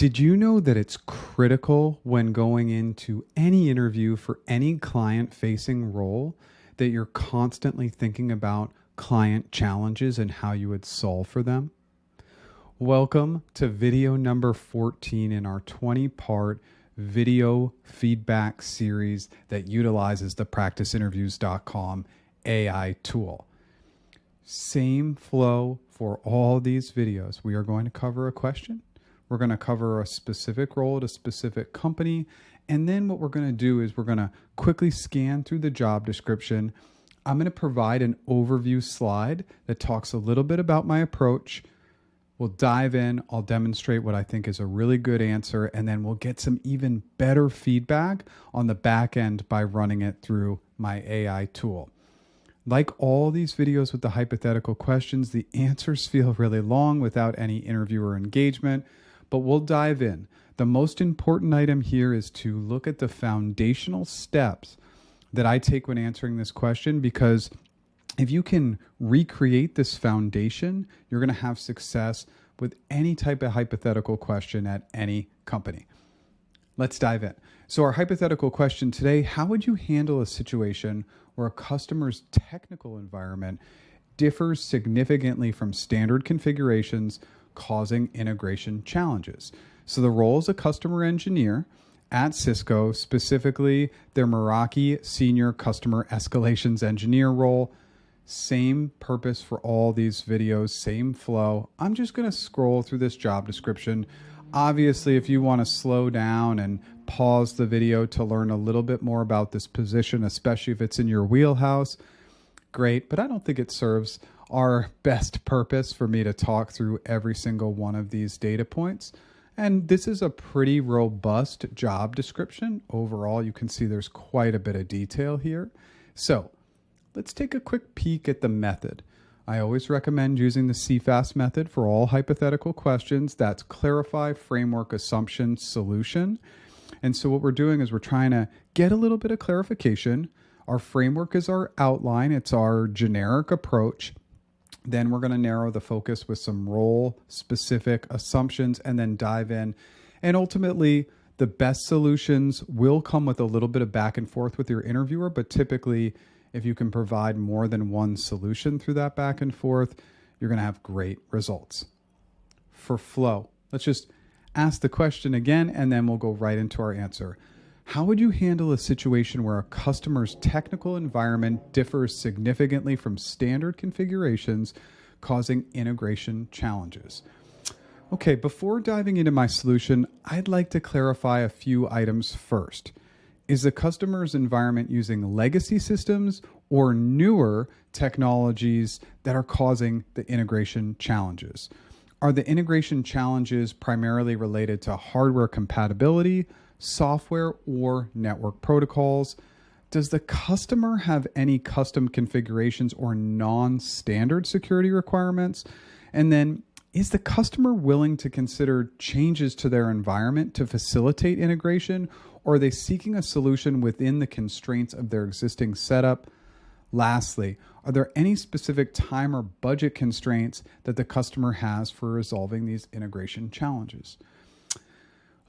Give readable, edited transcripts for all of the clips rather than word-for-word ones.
Did you know that it's critical when going into any interview for any client facing role that you're constantly thinking about client challenges and how you would solve for them? Welcome to video number 14 in our 20-part video feedback series that utilizes the practiceinterviews.com AI tool. Same flow for all these videos. We are going to cover a question. We're going to cover a specific role at a specific company. And then what we're going to do is we're going to quickly scan through the job description. I'm going to provide an overview slide that talks a little bit about my approach. We'll dive in. I'll demonstrate what I think is a really good answer. And then we'll get some even better feedback on the back end by running it through my AI tool. Like all these videos with the hypothetical questions, the answers feel really long without any interviewer engagement. But we'll dive in. The most important item here is to look at the foundational steps that I take when answering this question, because if you can recreate this foundation, you're going to have success with any type of hypothetical question at any company. Let's dive in. So our hypothetical question today: how would you handle a situation where a customer's technical environment differs significantly from standard configurations, causing integration challenges? So the role is a customer engineer at Cisco, specifically their Meraki Senior Customer Escalations Engineer role. Same purpose for all these videos, same flow. I'm just going to scroll through this job description. Obviously, if you want to slow down and pause the video to learn a little bit more about this position, especially if it's in your wheelhouse, great, but I don't think it serves our best purpose for me to talk through every single one of these data points. And this is a pretty robust job description. Overall, you can see there's quite a bit of detail here. So let's take a quick peek at the method. I always recommend using the CFAS method for all hypothetical questions. That's clarify, framework, assumption, solution. And so what we're doing is we're trying to get a little bit of clarification. Our framework is our outline. It's our generic approach. Then we're going to narrow the focus with some role-specific assumptions and then dive in. And ultimately, the best solutions will come with a little bit of back and forth with your interviewer, but typically, if you can provide more than one solution through that back and forth, you're going to have great results. For flow, let's just ask the question again, and then we'll go right into our answer. How would you handle a situation where a customer's technical environment differs significantly from standard configurations, causing integration challenges? Okay, before diving into my solution, I'd like to clarify a few items first. Is the customer's environment using legacy systems or newer technologies that are causing the integration challenges? Are the integration challenges primarily related to hardware compatibility, software, or network protocols? Does the customer have any custom configurations or non-standard security requirements? And then, is the customer willing to consider changes to their environment to facilitate integration, or are they seeking a solution within the constraints of their existing setup? Lastly, are there any specific time or budget constraints that the customer has for resolving these integration challenges?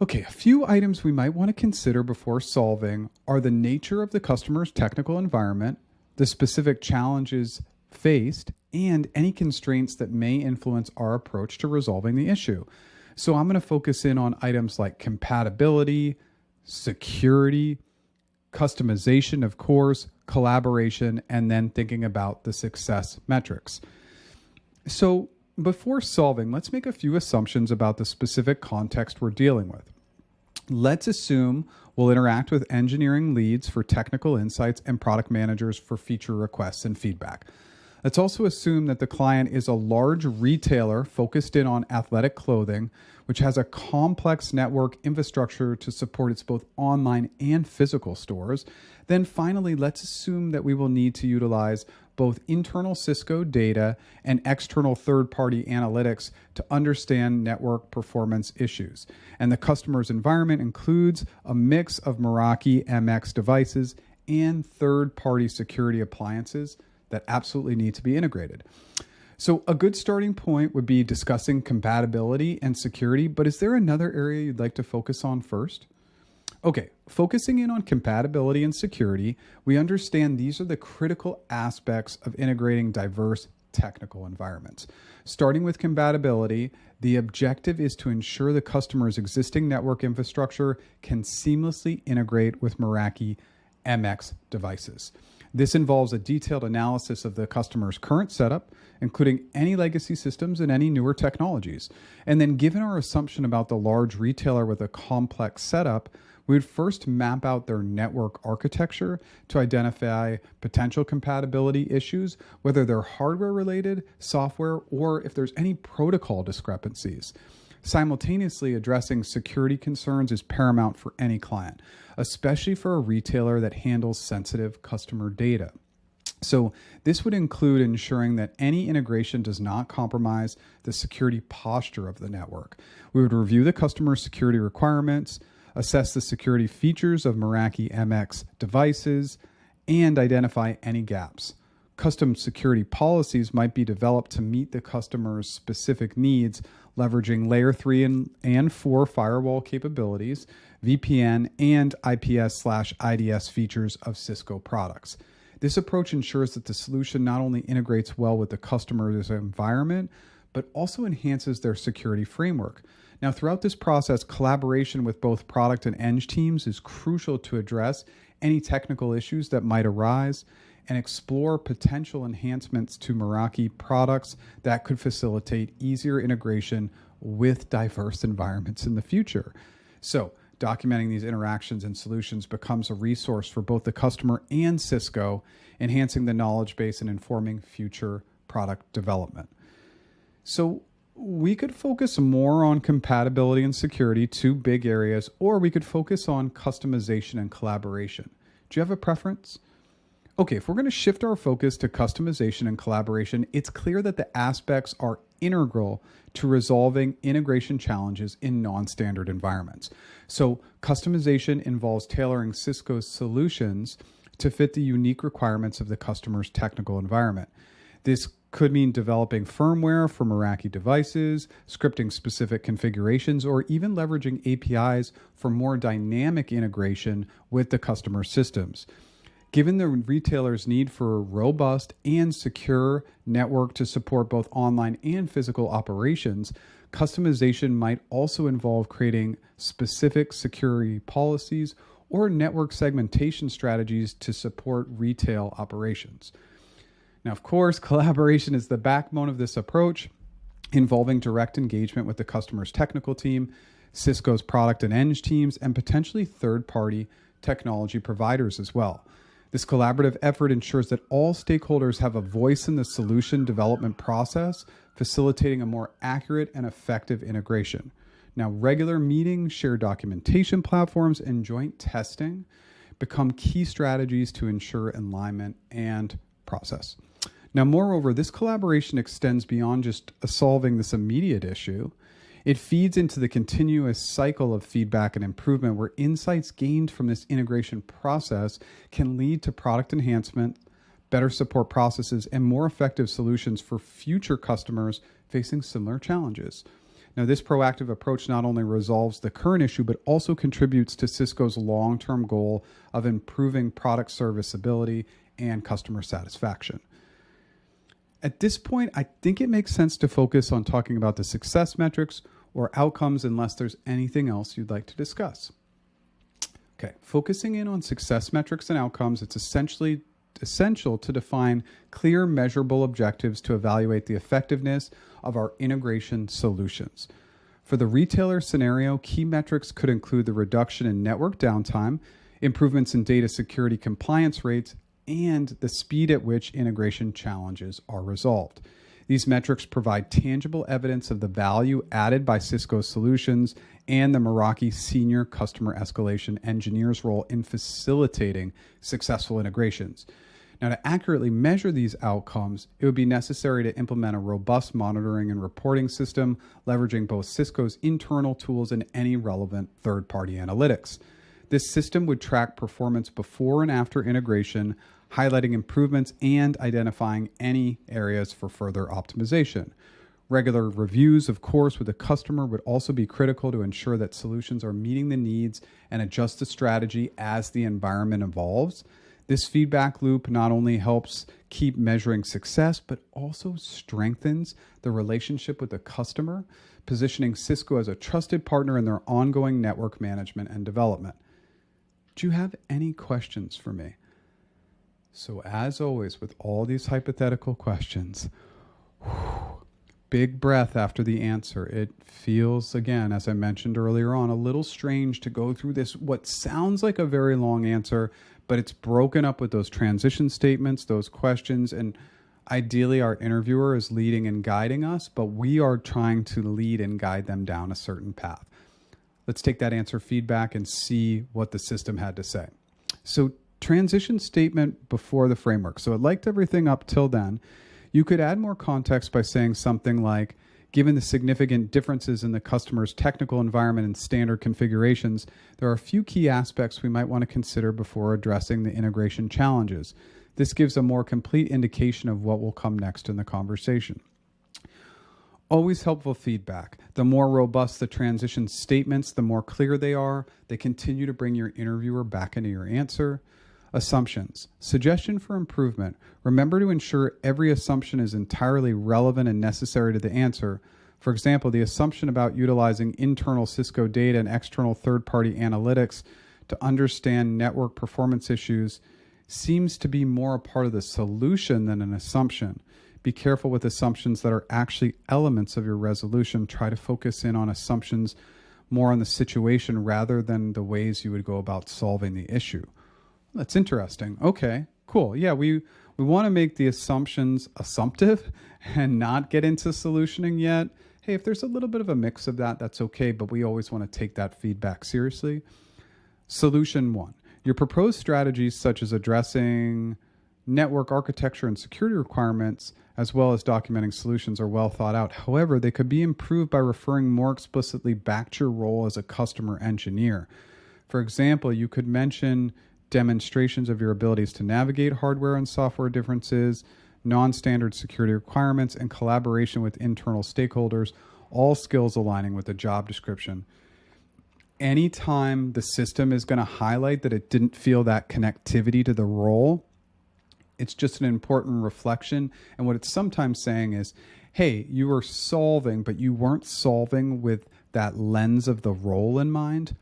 Okay, a few items we might want to consider before solving are the nature of the customer's technical environment, the specific challenges faced, and any constraints that may influence our approach to resolving the issue. So I'm going to focus in on items like compatibility, security, customization, of course, collaboration, and then thinking about the success metrics. So before solving, let's make a few assumptions about the specific context we're dealing with. Let's assume we'll interact with engineering leads for technical insights and product managers for feature requests and feedback. Let's also assume that the client is a large retailer focused in on athletic clothing, which has a complex network infrastructure to support its both online and physical stores. Then finally, let's assume that we will need to utilize both internal Cisco data and external third-party analytics to understand network performance issues. And the customer's environment includes a mix of Meraki MX devices and third-party security appliances that absolutely need to be integrated. So a good starting point would be discussing compatibility and security, but is there another area you'd like to focus on first? Okay, focusing in on compatibility and security, we understand these are the critical aspects of integrating diverse technical environments. Starting with compatibility, the objective is to ensure the customer's existing network infrastructure can seamlessly integrate with Meraki MX devices. This involves a detailed analysis of the customer's current setup, including any legacy systems and any newer technologies. And then, given our assumption about the large retailer with a complex setup, we would first map out their network architecture to identify potential compatibility issues, whether they're hardware related, software, or if there's any protocol discrepancies. Simultaneously, addressing security concerns is paramount for any client, especially for a retailer that handles sensitive customer data. So this would include ensuring that any integration does not compromise the security posture of the network. We would review the customer's security requirements, assess the security features of Meraki MX devices, and identify any gaps. Custom security policies might be developed to meet the customer's specific needs, leveraging layer 3 and 4 firewall capabilities, VPN, and IPS/IDS features of Cisco products. This approach ensures that the solution not only integrates well with the customer's environment, but also enhances their security framework. Now, throughout this process, collaboration with both product and eng teams is crucial to address any technical issues that might arise and explore potential enhancements to Meraki products that could facilitate easier integration with diverse environments in the future. So, documenting these interactions and solutions becomes a resource for both the customer and Cisco, enhancing the knowledge base and informing future product development. So, we could focus more on compatibility and security, two big areas, or we could focus on customization and collaboration. Do you have a preference? Okay, if we're going to shift our focus to customization and collaboration, it's clear that the aspects are integral to resolving integration challenges in non-standard environments. So customization involves tailoring Cisco's solutions to fit the unique requirements of the customer's technical environment. This could mean developing firmware for Meraki devices, scripting specific configurations, or even leveraging APIs for more dynamic integration with the customer systems. Given the retailer's need for a robust and secure network to support both online and physical operations, customization might also involve creating specific security policies or network segmentation strategies to support retail operations. Now, of course, collaboration is the backbone of this approach, involving direct engagement with the customer's technical team, Cisco's product and eng teams, and potentially third-party technology providers as well. This collaborative effort ensures that all stakeholders have a voice in the solution development process, facilitating a more accurate and effective integration. Now, regular meetings, shared documentation platforms, and joint testing become key strategies to ensure alignment and process. Now, moreover, this collaboration extends beyond just solving this immediate issue. It feeds into the continuous cycle of feedback and improvement, where insights gained from this integration process can lead to product enhancement, better support processes, and more effective solutions for future customers facing similar challenges. Now, this proactive approach not only resolves the current issue, but also contributes to Cisco's long-term goal of improving product serviceability and customer satisfaction. At this point, I think it makes sense to focus on talking about the success metrics or outcomes, unless there's anything else you'd like to discuss. Okay, focusing in on success metrics and outcomes, it's essential to define clear, measurable objectives to evaluate the effectiveness of our integration solutions. For the retailer scenario, key metrics could include the reduction in network downtime, improvements in data security compliance rates, and the speed at which integration challenges are resolved. These metrics provide tangible evidence of the value added by Cisco's solutions and the Meraki senior customer escalation engineer's role in facilitating successful integrations. Now, to accurately measure these outcomes, it would be necessary to implement a robust monitoring and reporting system, leveraging both Cisco's internal tools and any relevant third-party analytics. This system would track performance before and after integration, highlighting improvements and identifying any areas for further optimization. Regular reviews, of course, with the customer would also be critical to ensure that solutions are meeting the needs and adjust the strategy as the environment evolves. This feedback loop not only helps keep measuring success, but also strengthens the relationship with the customer, positioning Cisco as a trusted partner in their ongoing network management and development. Do you have any questions for me? So as always, with all these hypothetical questions, big breath after the answer. It feels, again, as I mentioned earlier on, a little strange to go through this, what sounds like a very long answer, but it's broken up with those transition statements, those questions, and ideally our interviewer is leading and guiding us, but we are trying to lead and guide them down a certain path. Let's take that answer feedback and see what the system had to say. So transition statement before the framework. So it liked everything up till then. You could add more context by saying something like, given the significant differences in the customer's technical environment and standard configurations, there are a few key aspects we might want to consider before addressing the integration challenges. This gives a more complete indication of what will come next in the conversation. Always helpful feedback. The more robust the transition statements, the more clear they are. They continue to bring your interviewer back into your answer. Assumptions. Suggestion for improvement. Remember to ensure every assumption is entirely relevant and necessary to the answer. For example, the assumption about utilizing internal Cisco data and external third-party analytics to understand network performance issues seems to be more a part of the solution than an assumption. Be careful with assumptions that are actually elements of your resolution. Try to focus in on assumptions more on the situation rather than the ways you would go about solving the issue. That's interesting. Okay, cool. Yeah, we want to make the assumptions assumptive and not get into solutioning yet. Hey, if there's a little bit of a mix of that, that's okay, but we always want to take that feedback seriously. Solution 1. Your proposed strategies, such as addressing network architecture and security requirements, as well as documenting solutions, are well thought out. However, they could be improved by referring more explicitly back to your role as a customer engineer. For example, you could mention demonstrations of your abilities to navigate hardware and software differences, non-standard security requirements, and collaboration with internal stakeholders, all skills aligning with the job description. Anytime the system is going to highlight that it didn't feel that connectivity to the role, it's just an important reflection. And what it's sometimes saying is, hey, you were solving, but you weren't solving with that lens of the role in mind.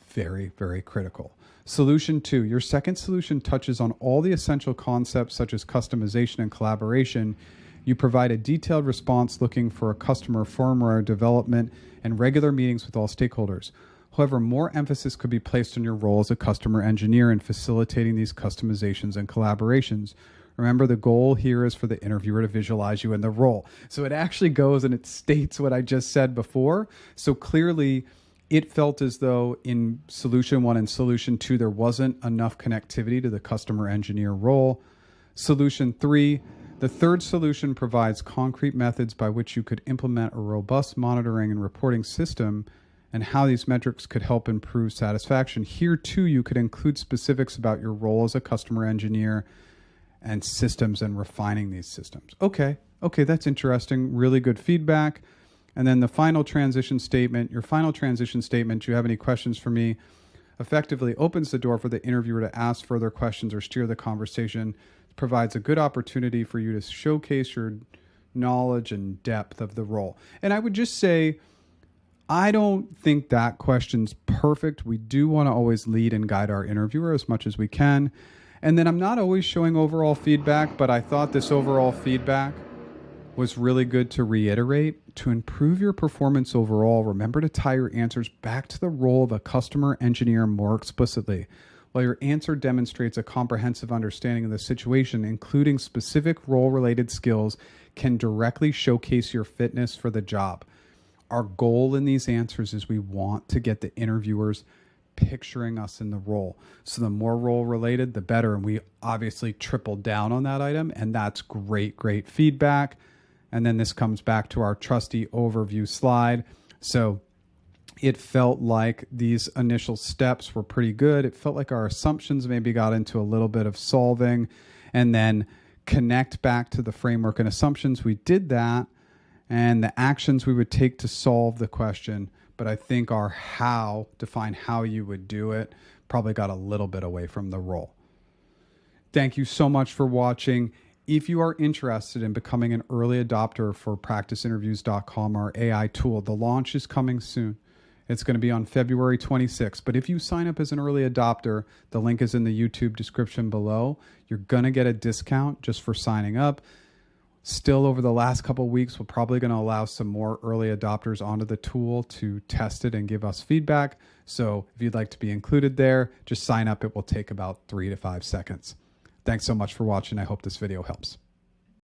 Very, very critical. Solution 2, your second solution touches on all the essential concepts such as customization and collaboration. You provide a detailed response looking for a customer firmware development and regular meetings with all stakeholders. However, more emphasis could be placed on your role as a customer engineer in facilitating these customizations and collaborations. Remember, the goal here is for the interviewer to visualize you in the role. So it actually goes and it states what I just said before. So clearly, it felt as though in solution 1 and solution 2, there wasn't enough connectivity to the customer engineer role. Solution 3, the third solution provides concrete methods by which you could implement a robust monitoring and reporting system and how these metrics could help improve satisfaction. Here too, you could include specifics about your role as a customer engineer and systems and refining these systems. Okay, that's interesting. Really good feedback. And then the final transition statement, your final transition statement, do you have any questions for me? Effectively opens the door for the interviewer to ask further questions or steer the conversation. It provides a good opportunity for you to showcase your knowledge and depth of the role. And I would just say, I don't think that question's perfect. We do want to always lead and guide our interviewer as much as we can. And then I'm not always showing overall feedback, but I thought this overall feedback was really good to reiterate. To improve your performance overall, remember to tie your answers back to the role of a customer engineer more explicitly. While your answer demonstrates a comprehensive understanding of the situation, including specific role-related skills, can directly showcase your fitness for the job. Our goal in these answers is we want to get the interviewers picturing us in the role. So the more role-related, the better. And we obviously tripled down on that item, and that's great feedback. And then this comes back to our trusty overview slide. So It felt like these initial steps were pretty good. It felt like our assumptions maybe got into a little bit of solving and then connect back to the framework and assumptions. We did that, and the actions we would take to solve the question. But I think our how, define how you would do it, probably got a little bit away from the role. Thank you so much for watching. If you are interested in becoming an early adopter for practiceinterviews.com, our AI tool, the launch is coming soon. It's going to be on February 26th. But if you sign up as an early adopter, the link is in the YouTube description below. You're going to get a discount just for signing up. Still, over the last couple of weeks, we're probably going to allow some more early adopters onto the tool to test it and give us feedback. So if you'd like to be included there, just sign up. It will take about 3 to 5 seconds. Thanks so much for watching. I hope this video helps.